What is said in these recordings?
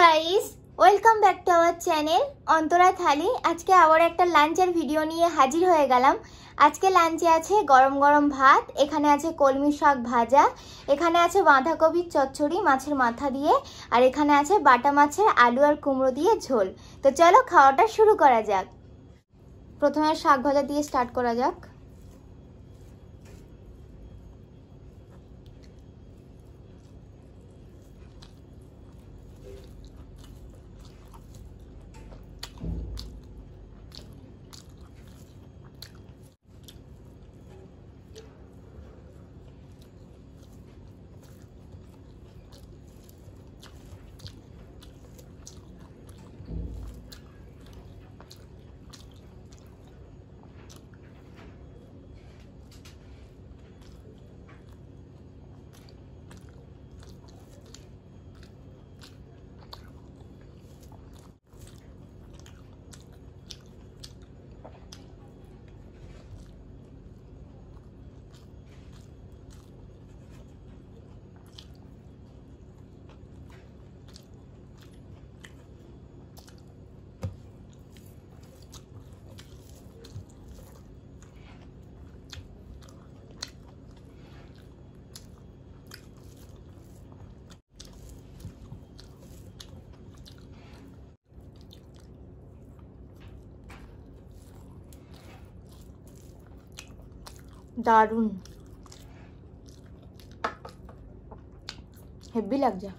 Guys, welcome back to our channel Antara Thali. আজকে আবার একটা লাঞ্চের ভিডিও নিয়ে হাজির হয়ে গেলাম। আজকে লাঞ্চে আছে গরম গরম ভাত, এখানে আছে কলমি শাক ভাজা, এখানে আছে বাঁধাকপির চচ্চড়ি মাছের মাথা দিয়ে, আর এখানে আছে বাটা মাছের আলু আর কুমড়ো দিয়ে ঝোল। তো চলো খাওয়াটা শুরু করা যাক। প্রথমে শাক ভাজা দিয়ে স্টার্ট করা যাক। দারুণ, হেভি লাগছে।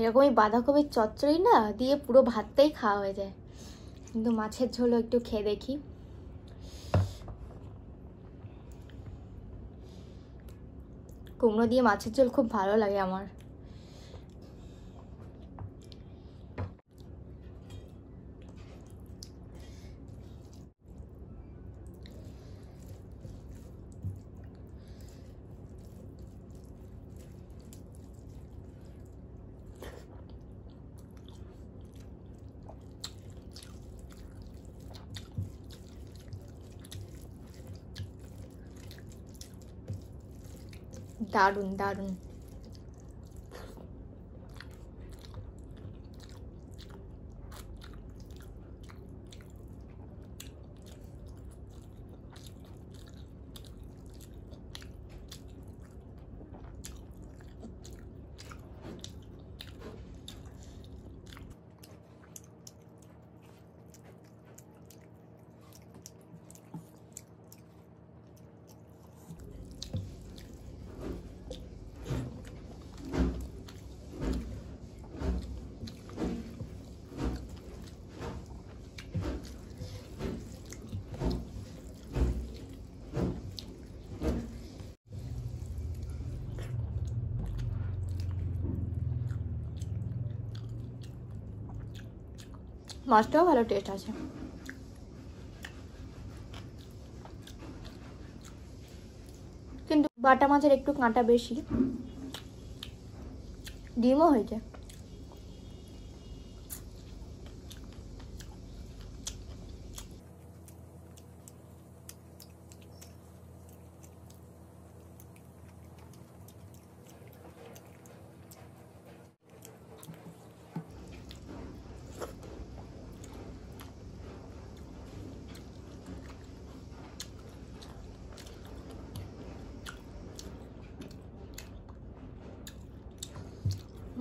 এরকমই বাঁধাকপির চচ্চড়ি না দিয়ে পুরো ভাতটাই খাওয়া হয়ে যায়, কিন্তু মাছের ঝোলও একটু খেয়ে দেখি। কুমড়ো দিয়ে মাছের ঝোল খুব ভালো লাগে আমার। দারুণ দারুণ। মাছটাও ভালো টেস্ট আছে। কিন্তু বাটা মাছের একটু কাঁটা বেশি, ডিমও হয়েছে।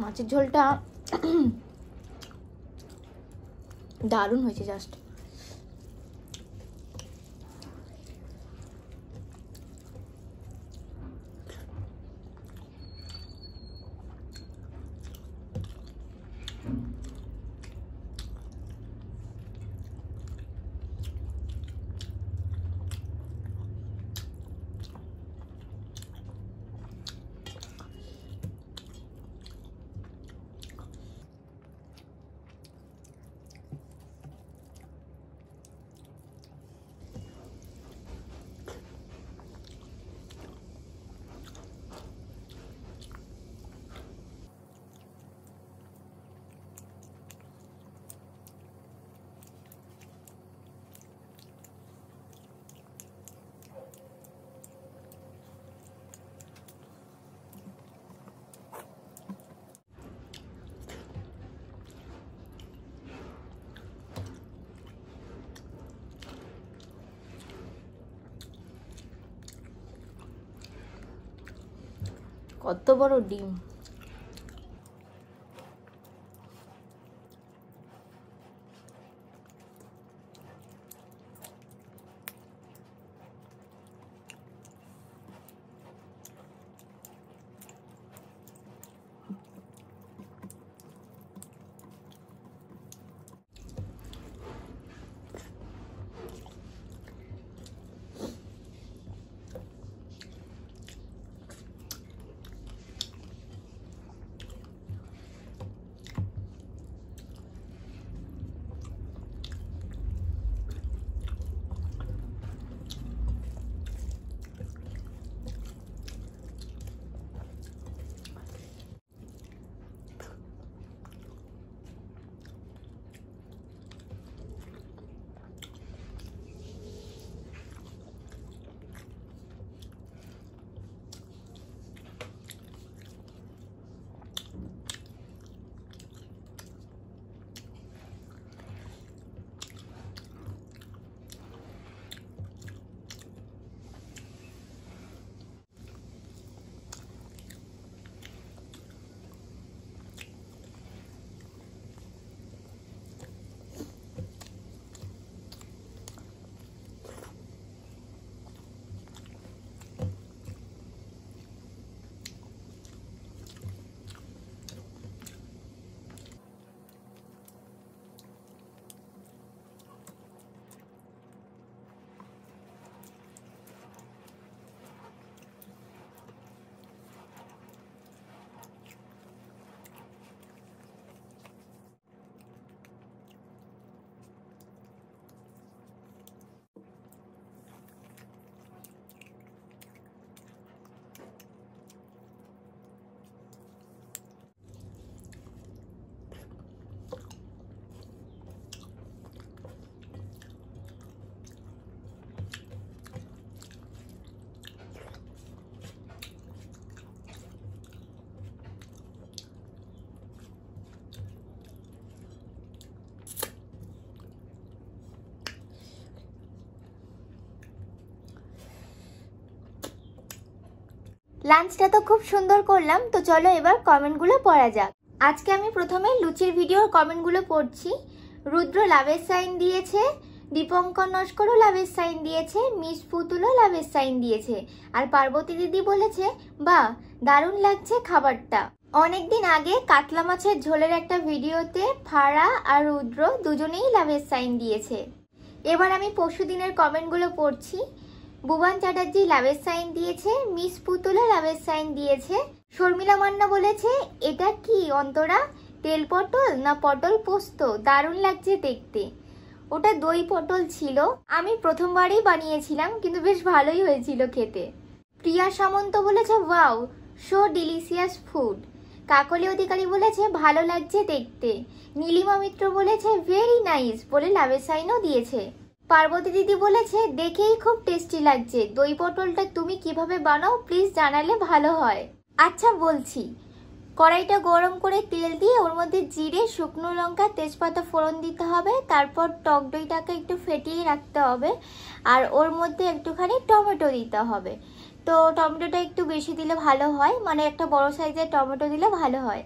মাছের ঝোলটা দারুণ হয়েছে জাস্ট। কত বড় ডিম! লাঞ্চটা তো খুব সুন্দর করলাম, তো চলো এবার কমেন্টগুলো পড়া যাক। আজকে আমি প্রথমে লুচির ভিডিওর কমেন্টগুলো পড়ছি। রুদ্র লাভের সাইন দিয়েছে, দীপঙ্কর নস্করও লাভের সাইন দিয়েছে, মিস পুতুলও লাভের সাইন দিয়েছে, আর পার্বতী দিদি বলেছে বাহ দারুণ লাগছে খাবারটা। অনেকদিন আগে কাতলা মাছের ঝোলের একটা ভিডিওতে ফারা আর রুদ্র দুজনেই লাভের সাইন দিয়েছে। এবার আমি পরশুদিনের কমেন্টগুলো পড়ছি। ভুবন চ্যাটার্জি লাভের সাইন দিয়েছে, মিস পুতুলও লাভের সাইন দিয়েছে। শর্মিলা মান্না বলেছে এটা কি অন্তরা, তেল পটল না পটল পোস্ত, দারুণ লাগছে দেখতে। ওটা দই পটল ছিল, আমি প্রথমবারই বানিয়েছিলাম কিন্তু বেশ ভালোই হয়েছিল খেতে। প্রিয়া সামন্ত বলেছে ওয়াও সো ডিলিশিয়াস ফুড। কাকলি অধিকারী বলেছে ভালো লাগছে দেখতে। নীলিমা মিত্র বলেছে ভেরি নাইস বলে লাভের সাইনও দিয়েছে। পার্বতী দিদি বলেছে দেখেই খুব টেস্টি লাগছে, দই পটলটা তুমি কিভাবে বানাও প্লিজ জানালে ভালো হয়। আচ্ছা বলছি। কড়াইটা গরম করে তেল দিয়ে ওর মধ্যে জিরে, শুকনো লঙ্কা, তেজপাতা ফোড়ন দিতে হবে। তারপর টক দইটাকে একটু ফেটিয়ে রাখতে হবে, আর ওর মধ্যে একটুখানি টমেটো দিতে হবে। তো টমেটোটা একটু বেশি দিলে ভালো হয়, মানে একটা বড় সাইজের টমেটো দিলে ভালো হয়।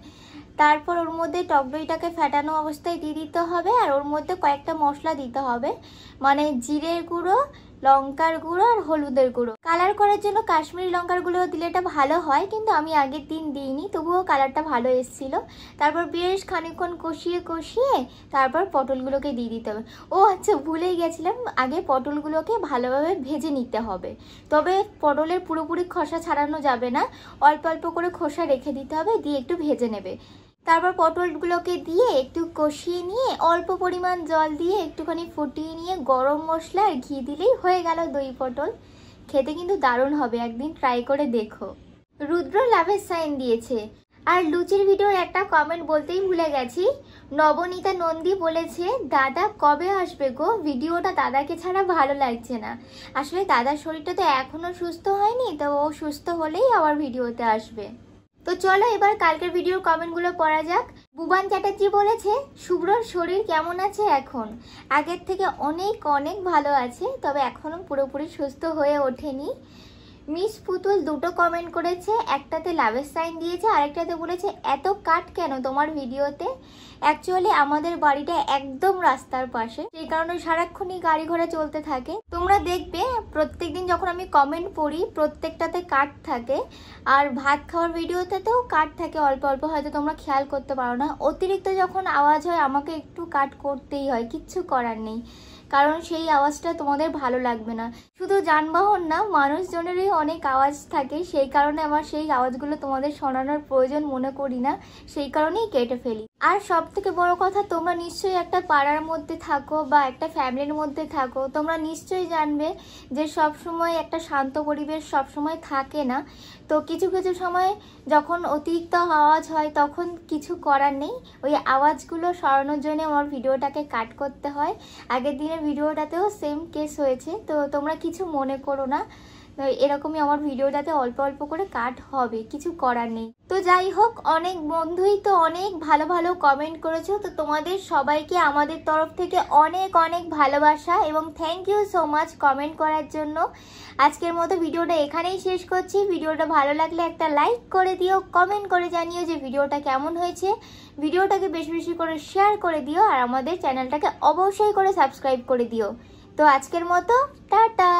তারপর ওর মধ্যে টক দইটাকে ফেটানো অবস্থায় দিয়ে দিতে হবে, আর ওর মধ্যে কয়েকটা মশলা দিতে হবে, মানে জিরের গুঁড়ো, লঙ্কার গুঁড়ো আর হলুদের গুঁড়ো। কালার করার জন্য কাশ্মীরি লঙ্কার গুঁড়ো দিলে এটা ভালো হয়, কিন্তু আমি আগের দিন দিইনি, তবুও কালারটা ভালো এসেছিল। তারপর বেশ খানিকক্ষণ কষিয়ে কষিয়ে তারপর পটলগুলোকে দিয়ে দিতে হবে। ও আচ্ছা ভুলেই গেছিলাম, আগে পটলগুলোকে ভালোভাবে ভেজে নিতে হবে। তবে পটলের পুরোপুরি খোসা ছাড়ানো যাবে না, অল্প অল্প করে খোসা রেখে দিতে হবে, দিয়ে একটু ভেজে নেবে। তারপর পটলগুলোকে দিয়ে একটু কষিয়ে নিয়ে অল্প পরিমাণ জল দিয়ে একটুখানি ফুটিয়ে নিয়ে গরম মশলা আর ঘি দিলেই হয়ে গেল দই পটল। খেতে কিন্তু দারুণ হবে, একদিন ট্রাই করে দেখো। রুদ্র লাভের সাইন দিয়েছে। আর লুচির ভিডিওর একটা কমেন্ট বলতেই ভুলে গেছি। নবনীতা নন্দী বলেছে দাদা কবে আসবে গো, ভিডিওটা দাদাকে ছাড়া ভালো লাগছে না। আসলে দাদার শরীরটা তো এখনো সুস্থ হয়নি, তো ও সুস্থ হলেই আবার ভিডিওতে আসবে। তো চলো এবার কালকের ভিডিওর কমেন্টগুলো পড়া যাক। ভুবন চ্যাটার্জি বলেছে শুভ্রর শরীর কেমন আছে এখন, আগের থেকে অনেক অনেক ভালো আছে, তবে এখনো পুরোপুরি সুস্থ হয়ে ওঠেনি। মিস পুতুল দুটো কমেন্ট করেছে, একটাতে লাভের সাইন দিয়েছে, আরেকটাতে বলেছে এত কাট কেন তোমার ভিডিওতে। অ্যাকচুয়ালি আমাদের বাড়িটা একদম রাস্তার পাশে, সেই কারণে সারাক্ষণই গাড়ি ঘোড়া চলতে থাকে। তোমরা দেখবে প্রত্যেকদিন যখন আমি কমেন্ট পড়ি প্রত্যেকটাতে কাট থাকে, আর ভাত খাওয়ার ভিডিওতেও কাট থাকে অল্প অল্প, হয়তো তোমরা খেয়াল করতে পারো না। অতিরিক্ত যখন আওয়াজ হয় আমাকে একটু কাট করতেই হয়, কিচ্ছু করার নেই, কারণ সেই আওয়াজটা তোমাদের ভালো লাগবে না। শুধু যানবাহন না, মানুষজনেরই অনেক আওয়াজ থাকে, সেই কারণে আমার সেই আওয়াজগুলো তোমাদের শোনানোর প্রয়োজন মনে করি না, সেই কারণেই কেটে ফেলি। আর সব থেকে বড় কথা, তোমরা নিশ্চয়ই একটা পাড়ার মধ্যে থাকো বা একটা ফ্যামিলির মধ্যে থাকো, তোমরা নিশ্চয়ই জানবে যে সব সময় একটা শান্ত পরিবেশ সব সময় থাকে না। তো কিছু কিছু সময় যখন অতিরিক্ত আওয়াজ হয় তখন কিছু করার নেই, ওই আওয়াজগুলো সরানোর জন্য আমার ভিডিওটাকে কাট করতে হয়। আগের দিনের ভিডিওটাতেও সেম কেস হয়েছে, তো তোমরা কিছু মনে করো না, এরকমই আমার ভিডিওটাতে অল্প অল্প করে কাট হবে, কিছু করার নেই। তো যাই হোক, অনেক বন্ধুই তো অনেক ভালো ভালো কমেন্ট করেছো, তো তোমাদের সবাইকে আমাদের তরফ থেকে অনেক অনেক ভালোবাসা এবং thank you so much comment করার জন্য। আজকের মতো ভিডিওটা এখানেই শেষ করছি। ভিডিওটা ভালো লাগলে একটা লাইক করে দিও, কমেন্ট করে জানিও যে ভিডিওটা কেমন হয়েছে, ভিডিওটাকে বেশি বেশি করে শেয়ার করে দিও, আর আমাদের চ্যানেলটাকে অবশ্যই করে সাবস্ক্রাইব করে দিও। তো আজকের মতো টাটা।